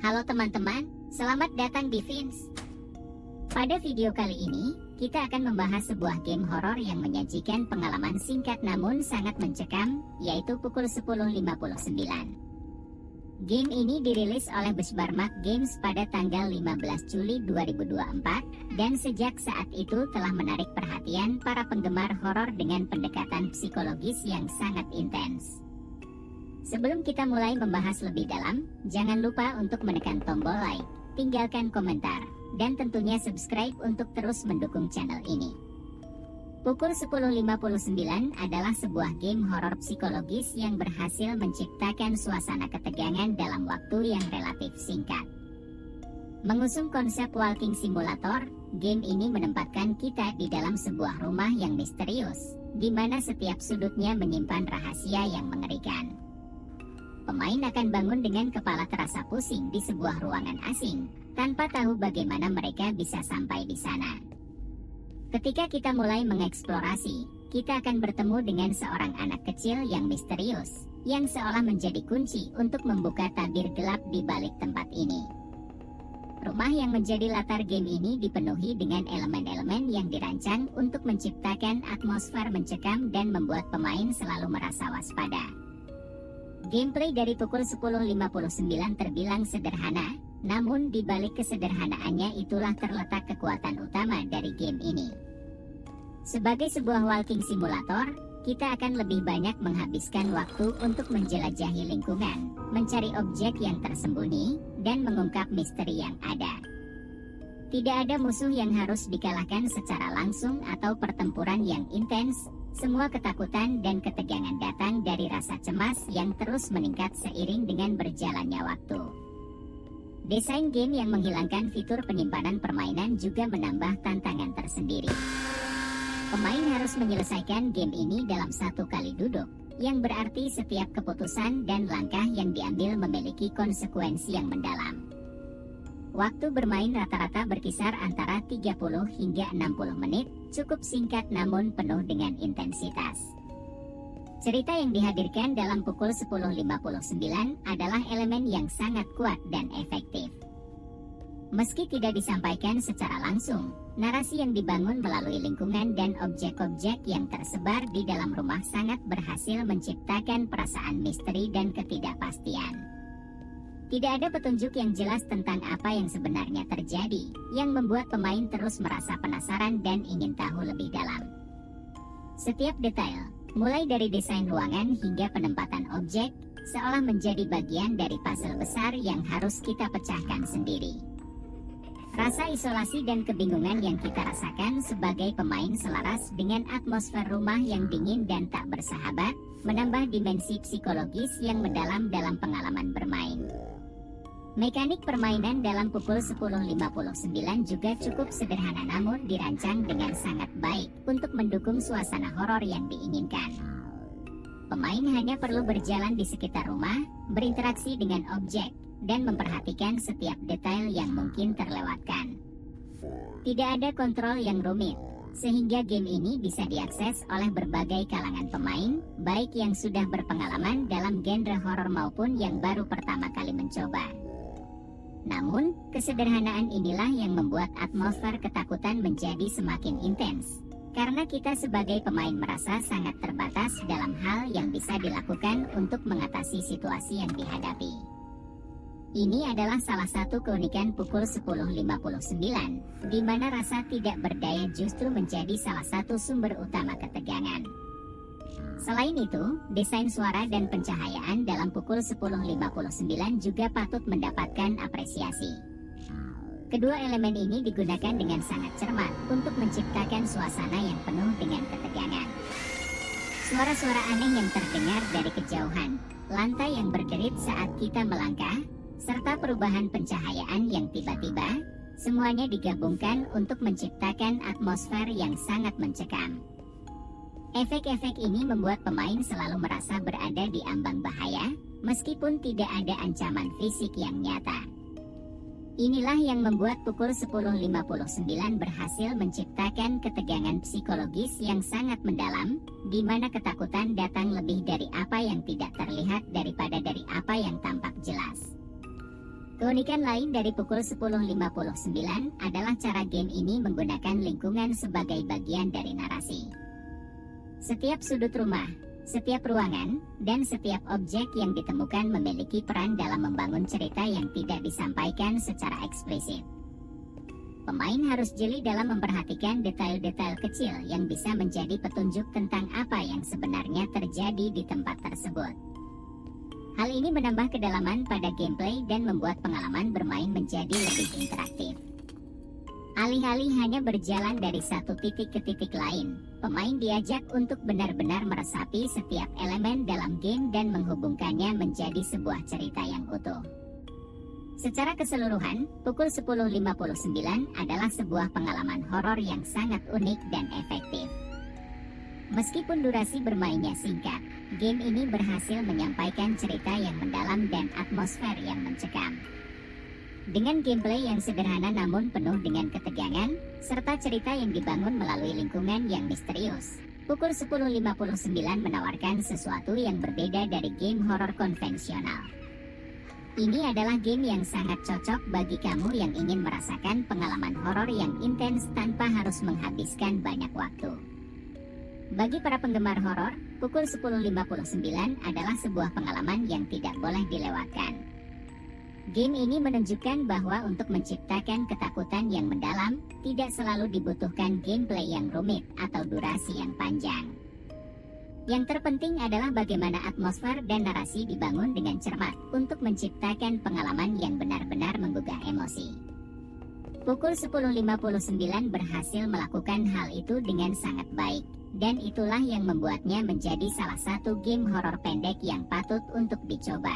Halo teman-teman, selamat datang di Vins. Pada video kali ini, kita akan membahas sebuah game horor yang menyajikan pengalaman singkat namun sangat mencekam, yaitu Pukul 10.59. Game ini dirilis oleh Besbarmak Games pada tanggal 15 Juli 2024, dan sejak saat itu telah menarik perhatian para penggemar horor dengan pendekatan psikologis yang sangat intens. Sebelum kita mulai membahas lebih dalam, jangan lupa untuk menekan tombol like, tinggalkan komentar, dan tentunya subscribe untuk terus mendukung channel ini. Pukul 10.59 adalah sebuah game horor psikologis yang berhasil menciptakan suasana ketegangan dalam waktu yang relatif singkat. Mengusung konsep walking simulator, game ini menempatkan kita di dalam sebuah rumah yang misterius, di mana setiap sudutnya menyimpan rahasia yang mengerikan. Pemain akan bangun dengan kepala terasa pusing di sebuah ruangan asing, tanpa tahu bagaimana mereka bisa sampai di sana. Ketika kita mulai mengeksplorasi, kita akan bertemu dengan seorang anak kecil yang misterius, yang seolah menjadi kunci untuk membuka tabir gelap di balik tempat ini. Rumah yang menjadi latar game ini dipenuhi dengan elemen-elemen yang dirancang untuk menciptakan atmosfer mencekam dan membuat pemain selalu merasa waspada. Gameplay dari Pukul 10.59 terbilang sederhana, namun di balik kesederhanaannya itulah terletak kekuatan utama dari game ini. Sebagai sebuah walking simulator, kita akan lebih banyak menghabiskan waktu untuk menjelajahi lingkungan, mencari objek yang tersembunyi, dan mengungkap misteri yang ada. Tidak ada musuh yang harus dikalahkan secara langsung atau pertempuran yang intens. Semua ketakutan dan ketegangan datang dari rasa cemas yang terus meningkat seiring dengan berjalannya waktu. Desain game yang menghilangkan fitur penyimpanan permainan juga menambah tantangan tersendiri. Pemain harus menyelesaikan game ini dalam satu kali duduk, yang berarti setiap keputusan dan langkah yang diambil memiliki konsekuensi yang mendalam. Waktu bermain rata-rata berkisar antara 30 hingga 60 menit, cukup singkat namun penuh dengan intensitas. Cerita yang dihadirkan dalam Pukul 10.59 adalah elemen yang sangat kuat dan efektif. Meski tidak disampaikan secara langsung, narasi yang dibangun melalui lingkungan dan objek-objek yang tersebar di dalam rumah sangat berhasil menciptakan perasaan misteri dan ketidakpastian. Tidak ada petunjuk yang jelas tentang apa yang sebenarnya terjadi, yang membuat pemain terus merasa penasaran dan ingin tahu lebih dalam. Setiap detail, mulai dari desain ruangan hingga penempatan objek, seolah menjadi bagian dari puzzle besar yang harus kita pecahkan sendiri. Rasa isolasi dan kebingungan yang kita rasakan sebagai pemain selaras dengan atmosfer rumah yang dingin dan tak bersahabat, menambah dimensi psikologis yang mendalam dalam pengalaman bermain. Mekanik permainan dalam Pukul 10.59 juga cukup sederhana namun dirancang dengan sangat baik untuk mendukung suasana horor yang diinginkan. Pemain hanya perlu berjalan di sekitar rumah, berinteraksi dengan objek, dan memperhatikan setiap detail yang mungkin terlewatkan. Tidak ada kontrol yang rumit, sehingga game ini bisa diakses oleh berbagai kalangan pemain, baik yang sudah berpengalaman dalam genre horor maupun yang baru pertama kali mencoba. Namun, kesederhanaan inilah yang membuat atmosfer ketakutan menjadi semakin intens, karena kita sebagai pemain merasa sangat terbatas dalam hal yang bisa dilakukan untuk mengatasi situasi yang dihadapi. Ini adalah salah satu keunikan Pukul 10.59, di mana rasa tidak berdaya justru menjadi salah satu sumber utama ketegangan. Selain itu, desain suara dan pencahayaan dalam Pukul 10.59 juga patut mendapatkan apresiasi. Kedua elemen ini digunakan dengan sangat cermat untuk menciptakan suasana yang penuh dengan ketegangan. Suara-suara aneh yang terdengar dari kejauhan, lantai yang berderit saat kita melangkah, serta perubahan pencahayaan yang tiba-tiba, semuanya digabungkan untuk menciptakan atmosfer yang sangat mencekam. Efek-efek ini membuat pemain selalu merasa berada di ambang bahaya, meskipun tidak ada ancaman fisik yang nyata. Inilah yang membuat Pukul 10.59 berhasil menciptakan ketegangan psikologis yang sangat mendalam, di mana ketakutan datang lebih dari apa yang tidak terlihat daripada dari apa yang tampak jelas. Keunikan lain dari pukul 10.59 adalah cara game ini menggunakan lingkungan sebagai bagian dari narasi. Setiap sudut rumah, setiap ruangan, dan setiap objek yang ditemukan memiliki peran dalam membangun cerita yang tidak disampaikan secara eksplisit. Pemain harus jeli dalam memperhatikan detail-detail kecil yang bisa menjadi petunjuk tentang apa yang sebenarnya terjadi di tempat tersebut. Hal ini menambah kedalaman pada gameplay dan membuat pengalaman bermain menjadi lebih interaktif. Alih-alih hanya berjalan dari satu titik ke titik lain, pemain diajak untuk benar-benar meresapi setiap elemen dalam game dan menghubungkannya menjadi sebuah cerita yang utuh. Secara keseluruhan, pukul 10.59 adalah sebuah pengalaman horor yang sangat unik dan efektif. Meskipun durasi bermainnya singkat, game ini berhasil menyampaikan cerita yang mendalam dan atmosfer yang mencekam. Dengan gameplay yang sederhana namun penuh dengan ketegangan, serta cerita yang dibangun melalui lingkungan yang misterius, pukul 10.59 menawarkan sesuatu yang berbeda dari game horor konvensional. Ini adalah game yang sangat cocok bagi kamu yang ingin merasakan pengalaman horor yang intens tanpa harus menghabiskan banyak waktu. Bagi para penggemar horor, pukul 10.59 adalah sebuah pengalaman yang tidak boleh dilewatkan. Game ini menunjukkan bahwa untuk menciptakan ketakutan yang mendalam, tidak selalu dibutuhkan gameplay yang rumit atau durasi yang panjang. Yang terpenting adalah bagaimana atmosfer dan narasi dibangun dengan cermat untuk menciptakan pengalaman yang benar-benar menggugah emosi. Pukul 10.59 berhasil melakukan hal itu dengan sangat baik, dan itulah yang membuatnya menjadi salah satu game horor pendek yang patut untuk dicoba.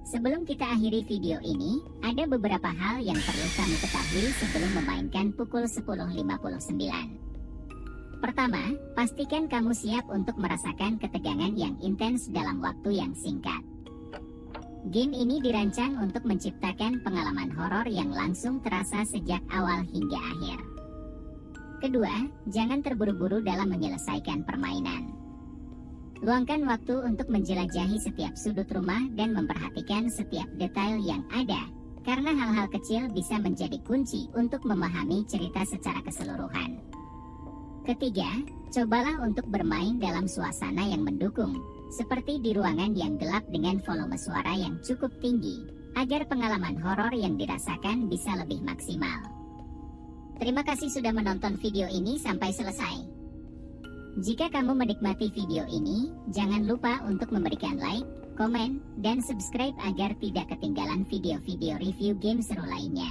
Sebelum kita akhiri video ini, ada beberapa hal yang perlu kamu ketahui sebelum memainkan pukul 10.59. Pertama, pastikan kamu siap untuk merasakan ketegangan yang intens dalam waktu yang singkat. Game ini dirancang untuk menciptakan pengalaman horor yang langsung terasa sejak awal hingga akhir. Kedua, jangan terburu-buru dalam menyelesaikan permainan. Luangkan waktu untuk menjelajahi setiap sudut rumah dan memperhatikan setiap detail yang ada, karena hal-hal kecil bisa menjadi kunci untuk memahami cerita secara keseluruhan. Ketiga, cobalah untuk bermain dalam suasana yang mendukung, seperti di ruangan yang gelap dengan volume suara yang cukup tinggi, agar pengalaman horor yang dirasakan bisa lebih maksimal. Terima kasih sudah menonton video ini sampai selesai. Jika kamu menikmati video ini, jangan lupa untuk memberikan like, komen, dan subscribe agar tidak ketinggalan video-video review game seru lainnya.